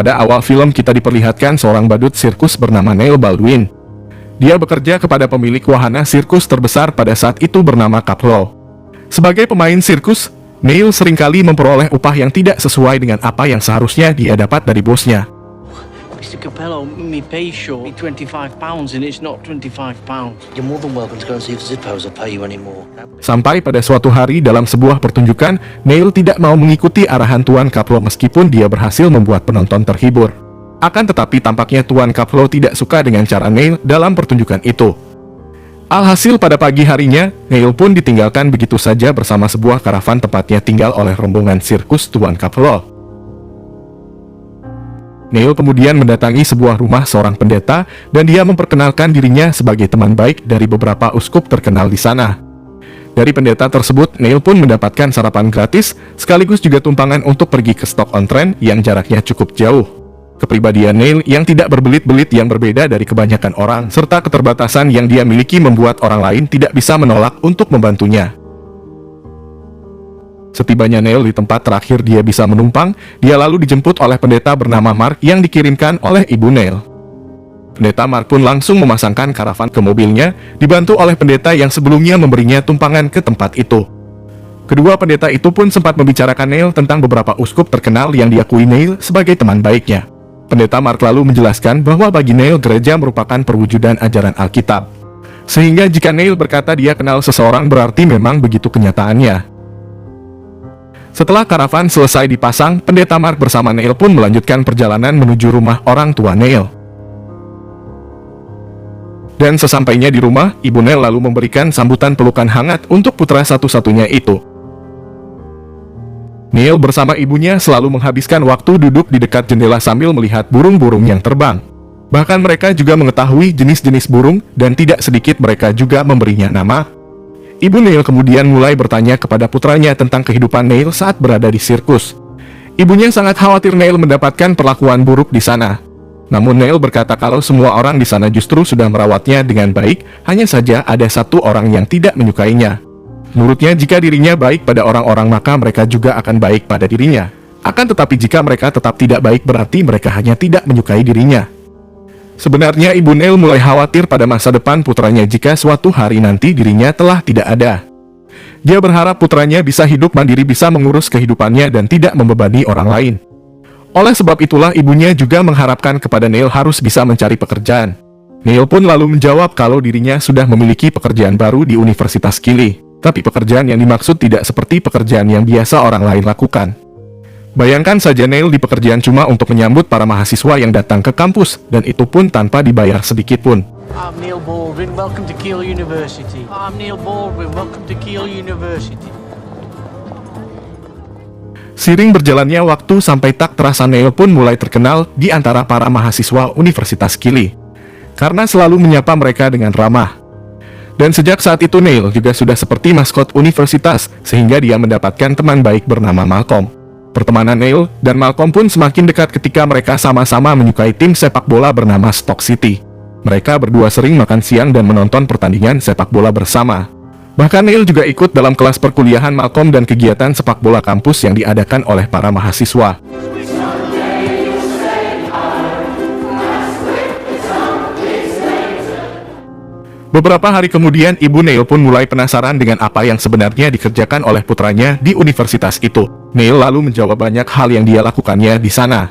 Pada awal film kita diperlihatkan seorang badut sirkus bernama Neil Baldwin. Dia bekerja kepada pemilik wahana sirkus terbesar pada saat itu bernama Capello. Sebagai pemain sirkus, Neil seringkali memperoleh upah yang tidak sesuai dengan apa yang seharusnya dia dapat dari bosnya. Mr. Capello, me pay short me £25 and it's not £25. You're more than welcome to go and see if Zippos will pay you anymore. Sampai pada suatu hari dalam sebuah pertunjukan, Neil tidak mau mengikuti arahan Tuan Capello meskipun dia berhasil membuat penonton terhibur. Akan tetapi tampaknya Tuan Capello tidak suka dengan cara Neil dalam pertunjukan itu. Alhasil pada pagi harinya, Neil pun ditinggalkan begitu saja bersama sebuah karavan tempatnya tinggal oleh rombongan sirkus Tuan Capello. Neil kemudian mendatangi sebuah rumah seorang pendeta dan dia memperkenalkan dirinya sebagai teman baik dari beberapa uskup terkenal di sana. Dari pendeta tersebut, Neil pun mendapatkan sarapan gratis, sekaligus juga tumpangan untuk pergi ke Stoke-on-Trent yang jaraknya cukup jauh. Kepribadian Neil yang tidak berbelit-belit yang berbeda dari kebanyakan orang, serta keterbatasan yang dia miliki membuat orang lain tidak bisa menolak untuk membantunya. Setibanya Neil di tempat terakhir dia bisa menumpang, dia lalu dijemput oleh pendeta bernama Mark yang dikirimkan oleh ibu Neil. Pendeta Mark pun langsung memasangkan karavan ke mobilnya, dibantu oleh pendeta yang sebelumnya memberinya tumpangan ke tempat itu. Kedua pendeta itu pun sempat membicarakan Neil tentang beberapa uskup terkenal yang diakui Neil sebagai teman baiknya. Pendeta Mark lalu menjelaskan bahwa bagi Neil gereja merupakan perwujudan ajaran Alkitab. Sehingga jika Neil berkata dia kenal seseorang berarti memang begitu kenyataannya. Setelah karavan selesai dipasang, pendeta Mark bersama Neil pun melanjutkan perjalanan menuju rumah orang tua Neil. Dan sesampainya di rumah, ibu Neil lalu memberikan sambutan pelukan hangat untuk putra satu-satunya itu. Neil bersama ibunya selalu menghabiskan waktu duduk di dekat jendela sambil melihat burung-burung yang terbang. Bahkan mereka juga mengetahui jenis-jenis burung dan tidak sedikit mereka juga memberinya nama. Ibu Neil kemudian mulai bertanya kepada putranya tentang kehidupan Neil saat berada di sirkus. Ibunya sangat khawatir Neil mendapatkan perlakuan buruk di sana. Namun Neil berkata kalau semua orang di sana justru sudah merawatnya dengan baik, hanya saja ada satu orang yang tidak menyukainya. Menurutnya jika dirinya baik pada orang-orang maka mereka juga akan baik pada dirinya. Akan tetapi jika mereka tetap tidak baik berarti mereka hanya tidak menyukai dirinya. Sebenarnya ibu Neil mulai khawatir pada masa depan putranya jika suatu hari nanti dirinya telah tidak ada. Dia berharap putranya bisa hidup mandiri, bisa mengurus kehidupannya dan tidak membebani orang lain. Oleh sebab itulah ibunya juga mengharapkan kepada Neil harus bisa mencari pekerjaan. Neil pun lalu menjawab kalau dirinya sudah memiliki pekerjaan baru di Universitas Kili. Tapi pekerjaan yang dimaksud tidak seperti pekerjaan yang biasa orang lain lakukan. Bayangkan saja Neil di pekerjaan cuma untuk menyambut para mahasiswa yang datang ke kampus, dan itu pun tanpa dibayar sedikit pun. I'm Neil Baldwin, welcome to Keele University. I'm Neil Baldwin, welcome to Keele University. Seiring berjalannya waktu sampai tak terasa Neil pun mulai terkenal di antara para mahasiswa Universitas Kili. Karena selalu menyapa mereka dengan ramah. Dan sejak saat itu Neil juga sudah seperti maskot universitas, sehingga dia mendapatkan teman baik bernama Malcolm. Pertemanan Neil dan Malcolm pun semakin dekat ketika mereka sama-sama menyukai tim sepak bola bernama Stoke City. Mereka berdua sering makan siang dan menonton pertandingan sepak bola bersama. Bahkan Neil juga ikut dalam kelas perkuliahan Malcolm dan kegiatan sepak bola kampus yang diadakan oleh para mahasiswa. Beberapa hari kemudian, ibu Neil pun mulai penasaran dengan apa yang sebenarnya dikerjakan oleh putranya di universitas itu. Neil lalu menjawab banyak hal yang dia lakukannya di sana.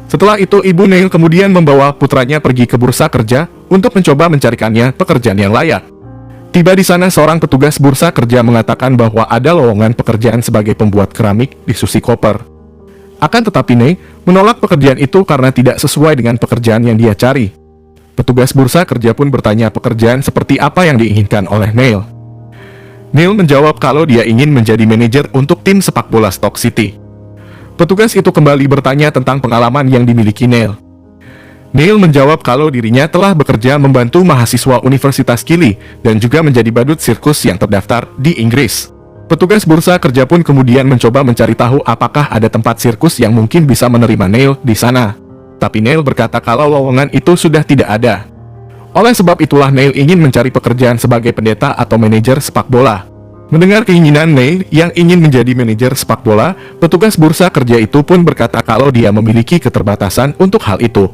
Setelah itu, ibu Neil kemudian membawa putranya pergi ke bursa kerja untuk mencoba mencarikannya pekerjaan yang layak. Tiba di sana, seorang petugas bursa kerja mengatakan bahwa ada lowongan pekerjaan sebagai pembuat keramik di Susi Copper. Akan tetapi Neil menolak pekerjaan itu karena tidak sesuai dengan pekerjaan yang dia cari. Petugas bursa kerja pun bertanya pekerjaan seperti apa yang diinginkan oleh Neil. Neil menjawab kalau dia ingin menjadi manajer untuk tim sepak bola Stoke City. Petugas itu kembali bertanya tentang pengalaman yang dimiliki Neil. Neil menjawab kalau dirinya telah bekerja membantu mahasiswa Universitas Kili dan juga menjadi badut sirkus yang terdaftar di Inggris. Petugas bursa kerja pun kemudian mencoba mencari tahu apakah ada tempat sirkus yang mungkin bisa menerima Neil di sana. Tapi Neil berkata kalau lowongan itu sudah tidak ada. Oleh sebab itulah Neil ingin mencari pekerjaan sebagai pendeta atau manajer sepak bola. Mendengar keinginan Neil yang ingin menjadi manajer sepak bola, petugas bursa kerja itu pun berkata kalau dia memiliki keterbatasan untuk hal itu.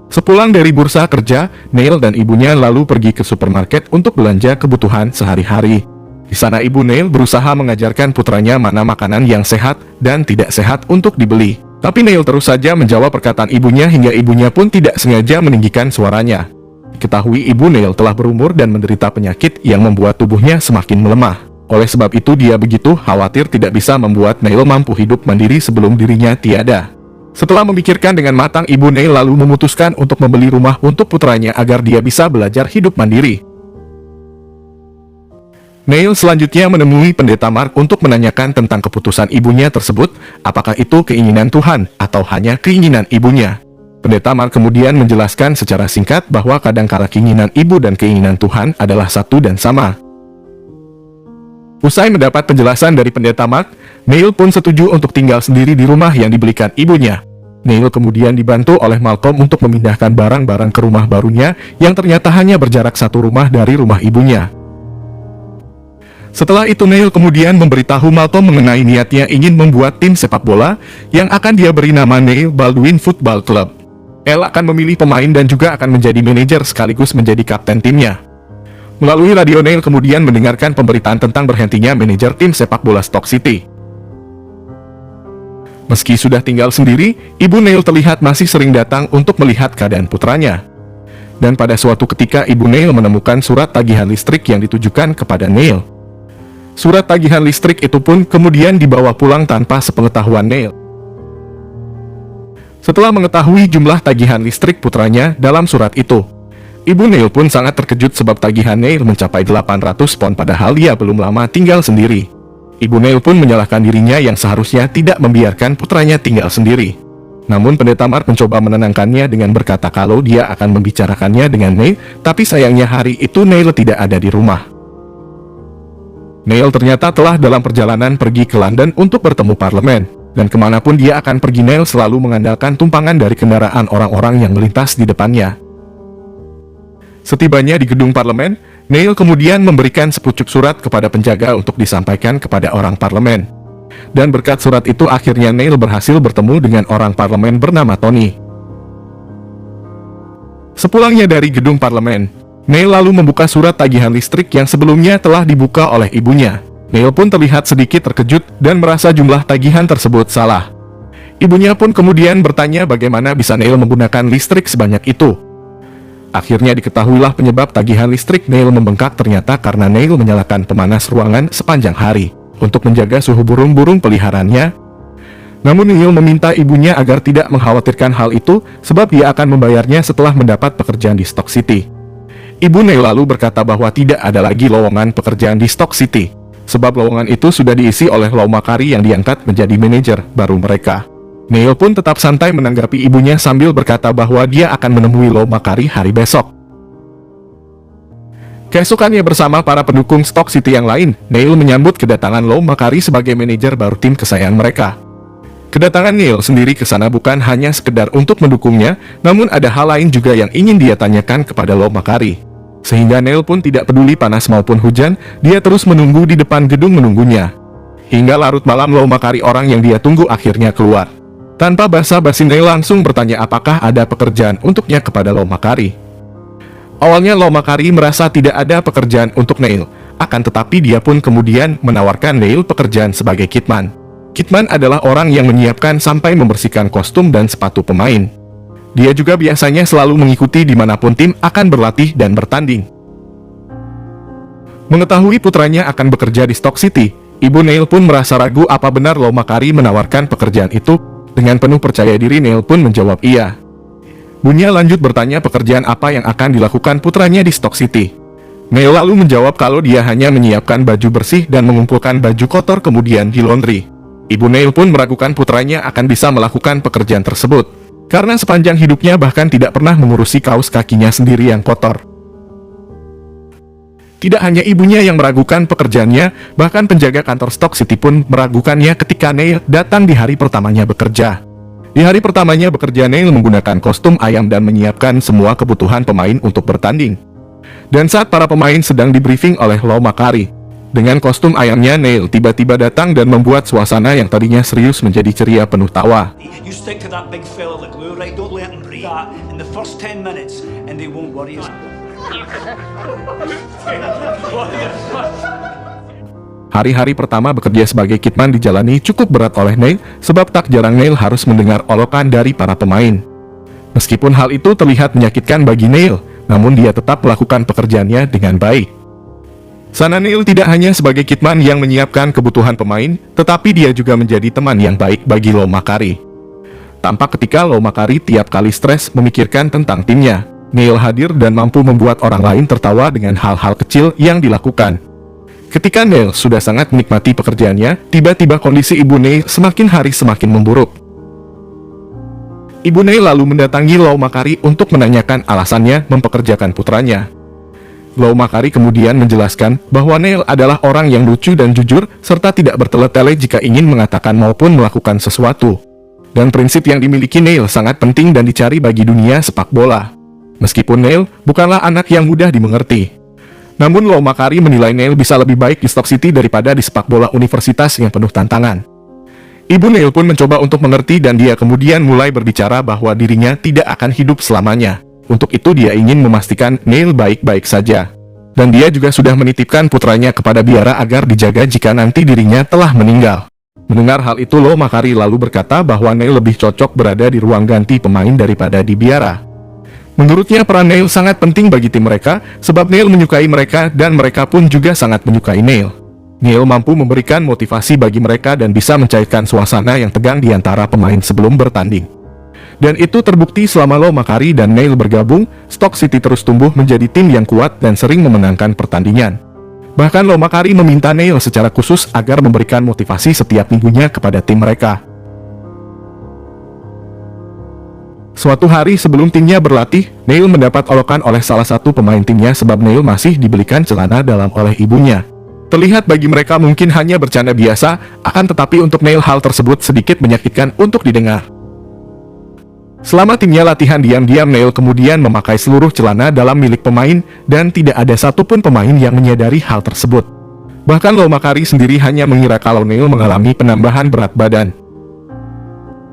Sepulang dari bursa kerja, Neil dan ibunya lalu pergi ke supermarket untuk belanja kebutuhan sehari-hari. Di sana ibu Neil berusaha mengajarkan putranya mana makanan yang sehat dan tidak sehat untuk dibeli. Tapi Neil terus saja menjawab perkataan ibunya hingga ibunya pun tidak sengaja meninggikan suaranya. Diketahui ibu Neil telah berumur dan menderita penyakit yang membuat tubuhnya semakin melemah. Oleh sebab itu dia begitu khawatir tidak bisa membuat Neil mampu hidup mandiri sebelum dirinya tiada. Setelah memikirkan dengan matang, ibu Neil lalu memutuskan untuk membeli rumah untuk putranya agar dia bisa belajar hidup mandiri. Neil selanjutnya menemui pendeta Mark untuk menanyakan tentang keputusan ibunya tersebut, apakah itu keinginan Tuhan atau hanya keinginan ibunya. Pendeta Mark kemudian menjelaskan secara singkat bahwa kadangkala keinginan ibu dan keinginan Tuhan adalah satu dan sama. Usai mendapat penjelasan dari pendeta Mark, Neil pun setuju untuk tinggal sendiri di rumah yang dibelikan ibunya. Neil kemudian dibantu oleh Malcolm untuk memindahkan barang-barang ke rumah barunya yang ternyata hanya berjarak satu rumah dari rumah ibunya. Setelah itu Neil kemudian memberitahu Malcolm mengenai niatnya ingin membuat tim sepak bola yang akan dia beri nama Neil Baldwin Football Club. El akan memilih pemain dan juga akan menjadi manajer sekaligus menjadi kapten timnya. Melalui radio Neil kemudian mendengarkan pemberitaan tentang berhentinya manajer tim sepak bola Stoke City. Meski sudah tinggal sendiri, ibu Neil terlihat masih sering datang untuk melihat keadaan putranya. Dan pada suatu ketika ibu Neil menemukan surat tagihan listrik yang ditujukan kepada Neil. Surat tagihan listrik itu pun kemudian dibawa pulang tanpa sepengetahuan Neil. Setelah mengetahui jumlah tagihan listrik putranya dalam surat itu, ibu Neil pun sangat terkejut sebab tagihan Neil mencapai 800 pon padahal ia belum lama tinggal sendiri. Ibu Neil pun menyalahkan dirinya yang seharusnya tidak membiarkan putranya tinggal sendiri. Namun pendeta Mark mencoba menenangkannya dengan berkata kalau dia akan membicarakannya dengan Neil, tapi sayangnya hari itu Neil tidak ada di rumah. Neil ternyata telah dalam perjalanan pergi ke London untuk bertemu parlemen. Dan kemanapun dia akan pergi, Neil selalu mengandalkan tumpangan dari kendaraan orang-orang yang melintas di depannya. Setibanya di gedung parlemen, Neil kemudian memberikan sepucuk surat kepada penjaga untuk disampaikan kepada orang parlemen. Dan berkat surat itu akhirnya Neil berhasil bertemu dengan orang parlemen bernama Tony. Sepulangnya dari gedung parlemen, Neil lalu membuka surat tagihan listrik yang sebelumnya telah dibuka oleh ibunya. Neil pun terlihat sedikit terkejut dan merasa jumlah tagihan tersebut salah. Ibunya pun kemudian bertanya bagaimana bisa Neil menggunakan listrik sebanyak itu. Akhirnya diketahuilah penyebab tagihan listrik Neil membengkak ternyata karena Neil menyalakan pemanas ruangan sepanjang hari untuk menjaga suhu burung-burung peliharaannya. Namun Neil meminta ibunya agar tidak mengkhawatirkan hal itu sebab dia akan membayarnya setelah mendapat pekerjaan di Stoke City. Ibu Neil lalu berkata bahwa tidak ada lagi lowongan pekerjaan di Stoke City, sebab lowongan itu sudah diisi oleh Lau Makari yang diangkat menjadi manajer baru mereka. Neil pun tetap santai menanggapi ibunya sambil berkata bahwa dia akan menemui Lau Makari hari besok. Keesokannya bersama para pendukung Stoke City yang lain, Neil menyambut kedatangan Lau Makari sebagai manajer baru tim kesayangan mereka. Kedatangan Neil sendiri ke sana bukan hanya sekedar untuk mendukungnya, namun ada hal lain juga yang ingin dia tanyakan kepada Lau Makari. Sehingga Neil pun tidak peduli panas maupun hujan, dia terus menunggu di depan gedung menunggunya. Hingga larut malam Lau Makari orang yang dia tunggu akhirnya keluar. Tanpa basa-basi Neil langsung bertanya apakah ada pekerjaan untuknya kepada Lau Makari. Awalnya Lau Makari merasa tidak ada pekerjaan untuk Neil, akan tetapi dia pun kemudian menawarkan Neil pekerjaan sebagai kitman. Kitman adalah orang yang menyiapkan sampai membersihkan kostum dan sepatu pemain. Dia juga biasanya selalu mengikuti dimanapun tim akan berlatih dan bertanding. Mengetahui putranya akan bekerja di Stoke City, ibu Neil pun merasa ragu apa benar Lau Makari menawarkan pekerjaan itu. Dengan penuh percaya diri Neil pun menjawab iya. Bunya lanjut bertanya pekerjaan apa yang akan dilakukan putranya di Stoke City. Neil lalu menjawab kalau dia hanya menyiapkan baju bersih dan mengumpulkan baju kotor kemudian di laundry. Ibu Neil pun meragukan putranya akan bisa melakukan pekerjaan tersebut, karena sepanjang hidupnya bahkan tidak pernah mengurusi kaos kakinya sendiri yang kotor. Tidak hanya ibunya yang meragukan pekerjaannya, bahkan penjaga kantor Stoke City pun meragukannya ketika Neil datang di hari pertamanya bekerja. Di hari pertamanya bekerja, Neil menggunakan kostum ayam dan menyiapkan semua kebutuhan pemain untuk bertanding. Dan saat para pemain sedang di-briefing oleh Law Makari, dengan kostum ayamnya, Neil tiba-tiba datang dan membuat suasana yang tadinya serius menjadi ceria penuh tawa. You stick to that big fella, the glue, right? Don't let him breathe that in the first 10 minutes and they won't worry us. Hari-hari pertama bekerja sebagai kitman dijalani cukup berat oleh Neil, sebab tak jarang Neil harus mendengar olokan dari para pemain. Meskipun hal itu terlihat menyakitkan bagi Neil, namun dia tetap melakukan pekerjaannya dengan baik. Sana Neil tidak hanya sebagai kitman yang menyiapkan kebutuhan pemain, tetapi dia juga menjadi teman yang baik bagi Law Makari. Tampak ketika Law Makari tiap kali stres memikirkan tentang timnya, Neil hadir dan mampu membuat orang lain tertawa dengan hal-hal kecil yang dilakukan. Ketika Neil sudah sangat menikmati pekerjaannya, tiba-tiba kondisi ibu Neil semakin hari semakin memburuk. Ibu Neil lalu mendatangi Law Makari untuk menanyakan alasannya mempekerjakan putranya. Law Makari kemudian menjelaskan bahwa Neil adalah orang yang lucu dan jujur, serta tidak bertele-tele jika ingin mengatakan maupun melakukan sesuatu. Dan prinsip yang dimiliki Neil sangat penting dan dicari bagi dunia sepak bola. Meskipun Neil bukanlah anak yang mudah dimengerti, namun Law Makari menilai Neil bisa lebih baik di Stoke City daripada di sepak bola universitas yang penuh tantangan. Ibu Neil pun mencoba untuk mengerti dan dia kemudian mulai berbicara bahwa dirinya tidak akan hidup selamanya. Untuk itu dia ingin memastikan Neil baik-baik saja. Dan dia juga sudah menitipkan putranya kepada biara agar dijaga jika nanti dirinya telah meninggal. Mendengar hal itu, Law Makari lalu berkata bahwa Neil lebih cocok berada di ruang ganti pemain daripada di biara. Menurutnya peran Neil sangat penting bagi tim mereka, sebab Neil menyukai mereka dan mereka pun juga sangat menyukai Neil. Neil mampu memberikan motivasi bagi mereka dan bisa mencairkan suasana yang tegang di antara pemain sebelum bertanding. Dan itu terbukti selama Law Makari dan Neil bergabung, Stoke City terus tumbuh menjadi tim yang kuat dan sering memenangkan pertandingan. Bahkan Law Makari meminta Neil secara khusus agar memberikan motivasi setiap minggunya kepada tim mereka. Suatu hari sebelum timnya berlatih, Neil mendapat olokan oleh salah satu pemain timnya sebab Neil masih dibelikan celana dalam oleh ibunya. Terlihat bagi mereka mungkin hanya bercanda biasa, akan tetapi untuk Neil hal tersebut sedikit menyakitkan untuk didengar. Selama timnya latihan diam-diam, Neil kemudian memakai seluruh celana dalam milik pemain dan tidak ada satupun pemain yang menyadari hal tersebut. Bahkan Law Makari sendiri hanya mengira kalau Neil mengalami penambahan berat badan.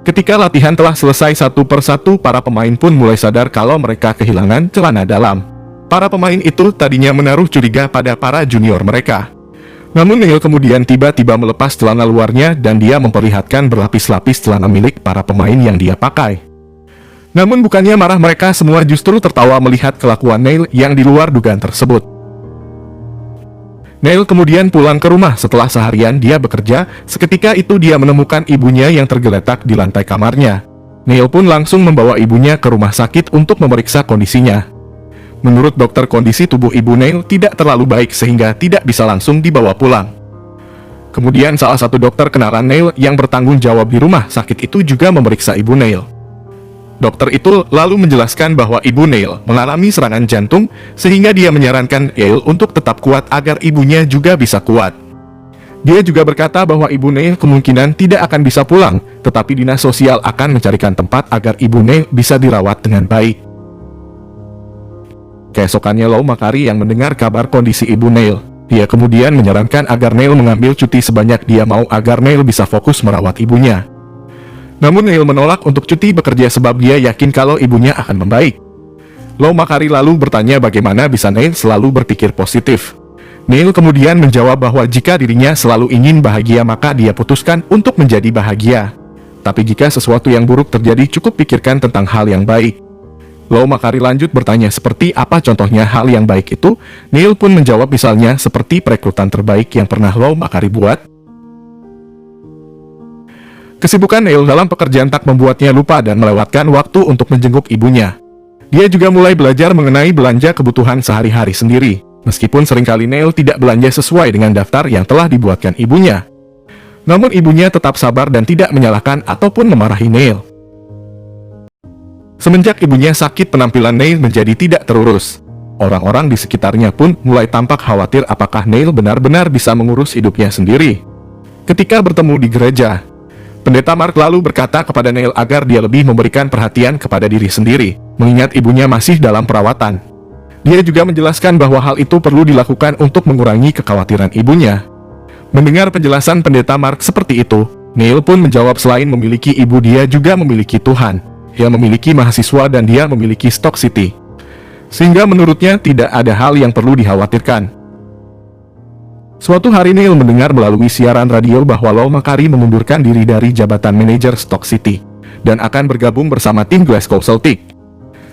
Ketika latihan telah selesai satu persatu, para pemain pun mulai sadar kalau mereka kehilangan celana dalam. Para pemain itu tadinya menaruh curiga pada para junior mereka. Namun Neil kemudian tiba-tiba melepas celana luarnya dan dia memperlihatkan berlapis-lapis celana milik para pemain yang dia pakai. Namun bukannya marah, mereka semua justru tertawa melihat kelakuan Neil yang di luar dugaan tersebut. Neil kemudian pulang ke rumah setelah seharian dia bekerja. Seketika itu dia menemukan ibunya yang tergeletak di lantai kamarnya. Neil pun langsung membawa ibunya ke rumah sakit untuk memeriksa kondisinya. Menurut dokter, kondisi tubuh ibu Neil tidak terlalu baik sehingga tidak bisa langsung dibawa pulang. Kemudian salah satu dokter kenalan Neil yang bertanggung jawab di rumah sakit itu juga memeriksa ibu Neil. Dokter itu lalu menjelaskan bahwa ibu Neil mengalami serangan jantung sehingga dia menyarankan Neil untuk tetap kuat agar ibunya juga bisa kuat. Dia juga berkata bahwa ibu Neil kemungkinan tidak akan bisa pulang, tetapi dinas sosial akan mencarikan tempat agar ibu Neil bisa dirawat dengan baik. Keesokannya Law Makari yang mendengar kabar kondisi ibu Neil. Dia kemudian menyarankan agar Neil mengambil cuti sebanyak dia mau agar Neil bisa fokus merawat ibunya. Namun Neil menolak untuk cuti bekerja sebab dia yakin kalau ibunya akan membaik. Law Makari lalu bertanya bagaimana bisa Neil selalu berpikir positif. Neil kemudian menjawab bahwa jika dirinya selalu ingin bahagia maka dia putuskan untuk menjadi bahagia. Tapi jika sesuatu yang buruk terjadi cukup pikirkan tentang hal yang baik. Law Makari lanjut bertanya seperti apa contohnya hal yang baik itu. Neil pun menjawab misalnya seperti perekrutan terbaik yang pernah Law Makari buat. Kesibukan Neil dalam pekerjaan tak membuatnya lupa dan melewatkan waktu untuk menjenguk ibunya. Dia juga mulai belajar mengenai belanja kebutuhan sehari-hari sendiri. Meskipun seringkali Neil tidak belanja sesuai dengan daftar yang telah dibuatkan ibunya. Namun ibunya tetap sabar dan tidak menyalahkan ataupun memarahi Neil. Semenjak ibunya sakit, penampilan Neil menjadi tidak terurus. Orang-orang di sekitarnya pun mulai tampak khawatir apakah Neil benar-benar bisa mengurus hidupnya sendiri. Ketika bertemu di gereja, Pendeta Mark lalu berkata kepada Neil agar dia lebih memberikan perhatian kepada diri sendiri, mengingat ibunya masih dalam perawatan. Dia juga menjelaskan bahwa hal itu perlu dilakukan untuk mengurangi kekhawatiran ibunya. Mendengar penjelasan Pendeta Mark seperti itu, Neil pun menjawab selain memiliki ibu dia juga memiliki Tuhan. Dia memiliki mahasiswa dan dia memiliki Stock City. Sehingga menurutnya tidak ada hal yang perlu dikhawatirkan. Suatu hari Neil mendengar melalui siaran radio bahwa Lou Macari mengundurkan diri dari jabatan manajer Stock City dan akan bergabung bersama tim Glasgow Celtic.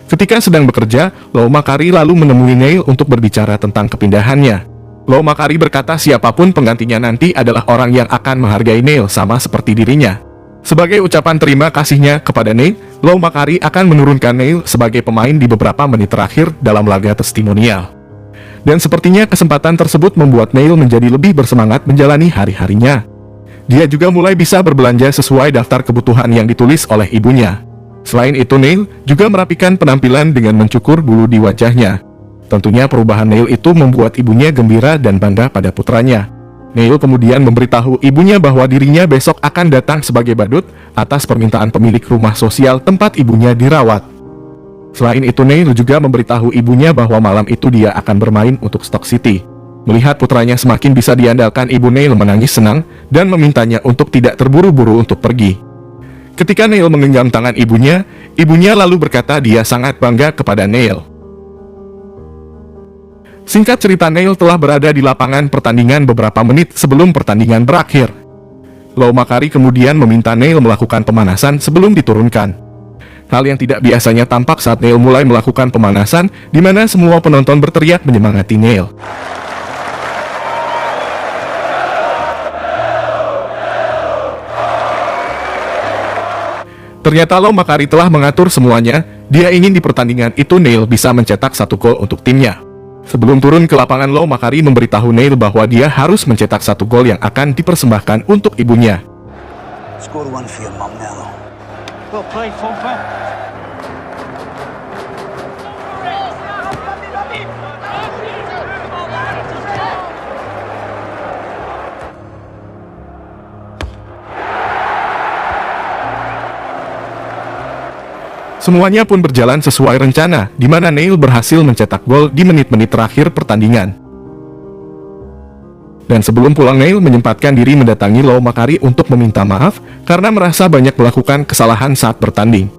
Ketika sedang bekerja, Lou Macari lalu menemui Neil untuk berbicara tentang kepindahannya. Lou Macari berkata siapapun penggantinya nanti adalah orang yang akan menghargai Neil sama seperti dirinya. Sebagai ucapan terima kasihnya kepada Neil, Lou Macari akan menurunkan Neil sebagai pemain di beberapa menit terakhir dalam laga testimonial. Dan sepertinya kesempatan tersebut membuat Neil menjadi lebih bersemangat menjalani hari-harinya. Dia juga mulai bisa berbelanja sesuai daftar kebutuhan yang ditulis oleh ibunya. Selain itu, Neil juga merapikan penampilan dengan mencukur bulu di wajahnya. Tentunya perubahan Neil itu membuat ibunya gembira dan bangga pada putranya. Neil kemudian memberitahu ibunya bahwa dirinya besok akan datang sebagai badut atas permintaan pemilik rumah sosial tempat ibunya dirawat. Selain itu, Neil juga memberitahu ibunya bahwa malam itu dia akan bermain untuk Stock City. Melihat putranya semakin bisa diandalkan, ibu Neil menangis senang dan memintanya untuk tidak terburu-buru untuk pergi. Ketika Neil menggenggam tangan ibunya lalu berkata dia sangat bangga kepada Neil. Singkat cerita, Neil telah berada di lapangan pertandingan beberapa menit sebelum pertandingan berakhir. Lou Macari kemudian meminta Neil melakukan pemanasan sebelum diturunkan. Hal yang tidak biasanya tampak saat Neil mulai melakukan pemanasan, di mana semua penonton berteriak menyemangati Neil. Ternyata Lou Macari telah mengatur semuanya. Dia ingin di pertandingan itu Neil bisa mencetak 1 gol untuk timnya. Sebelum turun ke lapangan, Lou Macari memberitahu Neil bahwa dia harus mencetak 1 gol yang akan dipersembahkan untuk ibunya. Score one for your mum now. Well played, Fompa. Semuanya pun berjalan sesuai rencana, di mana Neil berhasil mencetak gol di menit-menit terakhir pertandingan. Dan sebelum pulang, Neil menyempatkan diri mendatangi Lou Macari untuk meminta maaf karena merasa banyak melakukan kesalahan saat bertanding.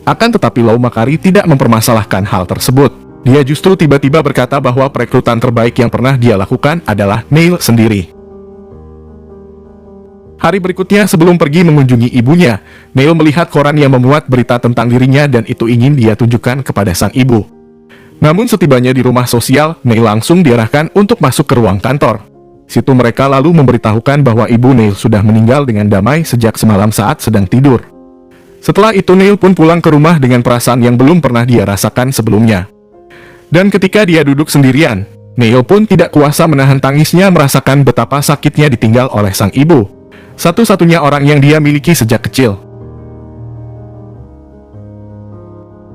Akan tetapi Lou Macari tidak mempermasalahkan hal tersebut. Dia justru tiba-tiba berkata bahwa perekrutan terbaik yang pernah dia lakukan adalah Neil sendiri. Hari berikutnya sebelum pergi mengunjungi ibunya, Neil melihat koran yang memuat berita tentang dirinya dan itu ingin dia tunjukkan kepada sang ibu. Namun setibanya di rumah sosial, Neil langsung diarahkan untuk masuk ke ruang kantor. Situ mereka lalu memberitahukan bahwa ibu Neil sudah meninggal dengan damai sejak semalam saat sedang tidur. Setelah itu Neil pun pulang ke rumah dengan perasaan yang belum pernah dia rasakan sebelumnya. Dan ketika dia duduk sendirian, Neil pun tidak kuasa menahan tangisnya merasakan betapa sakitnya ditinggal oleh sang ibu. Satu-satunya orang yang dia miliki sejak kecil.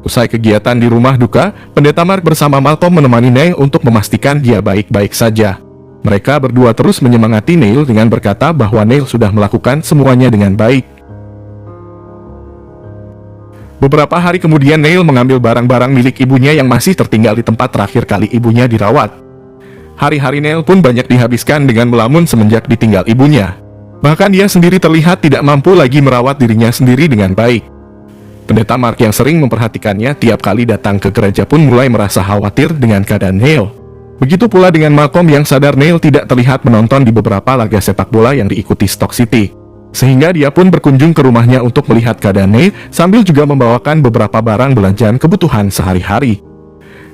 Usai kegiatan di rumah duka, Pendeta Mark bersama Malcolm menemani Neil untuk memastikan dia baik-baik saja. Mereka berdua terus menyemangati Neil dengan berkata bahwa Neil sudah melakukan semuanya dengan baik. Beberapa hari kemudian Neil mengambil barang-barang milik ibunya yang masih tertinggal di tempat terakhir kali ibunya dirawat. Hari-hari Neil pun banyak dihabiskan dengan melamun semenjak ditinggal ibunya. Bahkan dia sendiri terlihat tidak mampu lagi merawat dirinya sendiri dengan baik. Pendeta Mark yang sering memperhatikannya tiap kali datang ke gereja pun mulai merasa khawatir dengan keadaan Neil. Begitu pula dengan Malcolm yang sadar Neil tidak terlihat menonton di beberapa laga sepak bola yang diikuti Stock City. Sehingga dia pun berkunjung ke rumahnya untuk melihat keadaan Neil sambil juga membawakan beberapa barang belanjaan kebutuhan sehari-hari.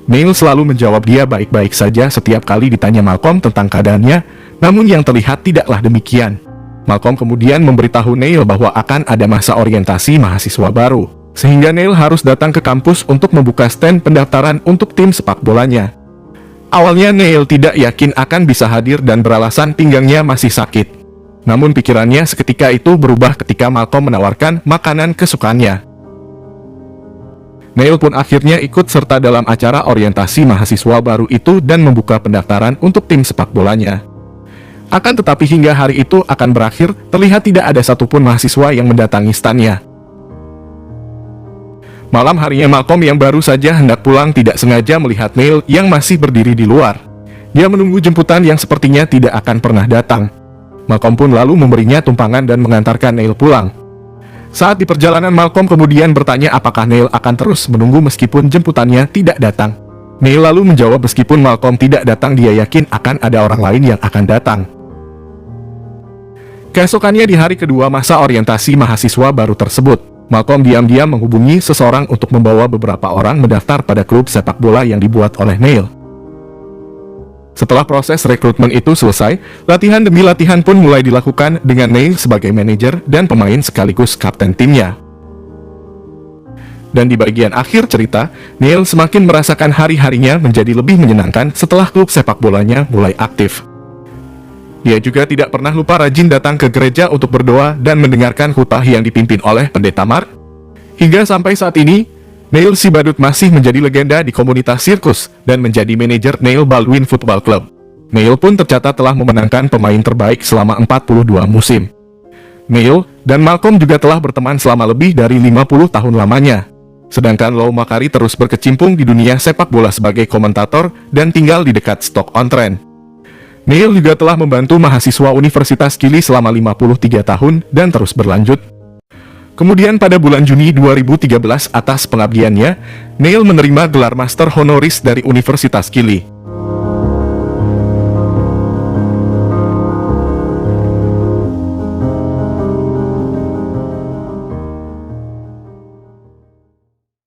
Neil selalu menjawab dia baik-baik saja setiap kali ditanya Malcolm tentang keadaannya, namun yang terlihat tidaklah demikian. Malcolm kemudian memberitahu Neil bahwa akan ada masa orientasi mahasiswa baru, sehingga Neil harus datang ke kampus untuk membuka stand pendaftaran untuk tim sepak bolanya. Awalnya Neil tidak yakin akan bisa hadir dan beralasan pinggangnya masih sakit. Namun pikirannya seketika itu berubah ketika Malcolm menawarkan makanan kesukaannya. Neil pun akhirnya ikut serta dalam acara orientasi mahasiswa baru itu dan membuka pendaftaran untuk tim sepak bolanya. Akan tetapi hingga hari itu akan berakhir, terlihat tidak ada satupun mahasiswa yang mendatangi standnya. Malam harinya Malcolm yang baru saja hendak pulang tidak sengaja melihat Neil yang masih berdiri di luar. Dia menunggu jemputan yang sepertinya tidak akan pernah datang. Malcolm pun lalu memberinya tumpangan dan mengantarkan Neil pulang. Saat di perjalanan, Malcolm kemudian bertanya apakah Neil akan terus menunggu meskipun jemputannya tidak datang. Neil lalu menjawab meskipun Malcolm tidak datang, dia yakin akan ada orang lain yang akan datang. Keesokannya di hari kedua masa orientasi mahasiswa baru tersebut, Malcolm diam-diam menghubungi seseorang untuk membawa beberapa orang mendaftar pada klub sepak bola yang dibuat oleh Neil. Setelah proses rekrutmen itu selesai, latihan demi latihan pun mulai dilakukan dengan Neil sebagai manajer dan pemain sekaligus kapten timnya. Dan di bagian akhir cerita, Neil semakin merasakan hari-harinya menjadi lebih menyenangkan setelah klub sepak bolanya mulai aktif. Dia juga tidak pernah lupa rajin datang ke gereja untuk berdoa dan mendengarkan khutbah yang dipimpin oleh Pendeta Mark. Hingga sampai saat ini, Neil si Badut masih menjadi legenda di komunitas sirkus dan menjadi manajer Neil Baldwin Football Club. Neil pun tercatat telah memenangkan pemain terbaik selama 42 musim. Neil dan Malcolm juga telah berteman selama lebih dari 50 tahun lamanya. Sedangkan Lou Macari terus berkecimpung di dunia sepak bola sebagai komentator dan tinggal di dekat Stoke-on-Trent. Neil juga telah membantu mahasiswa Universitas Kili selama 53 tahun dan terus berlanjut. Kemudian pada bulan Juni 2013 atas pengabdiannya, Neil menerima gelar Master Honoris dari Universitas Kili.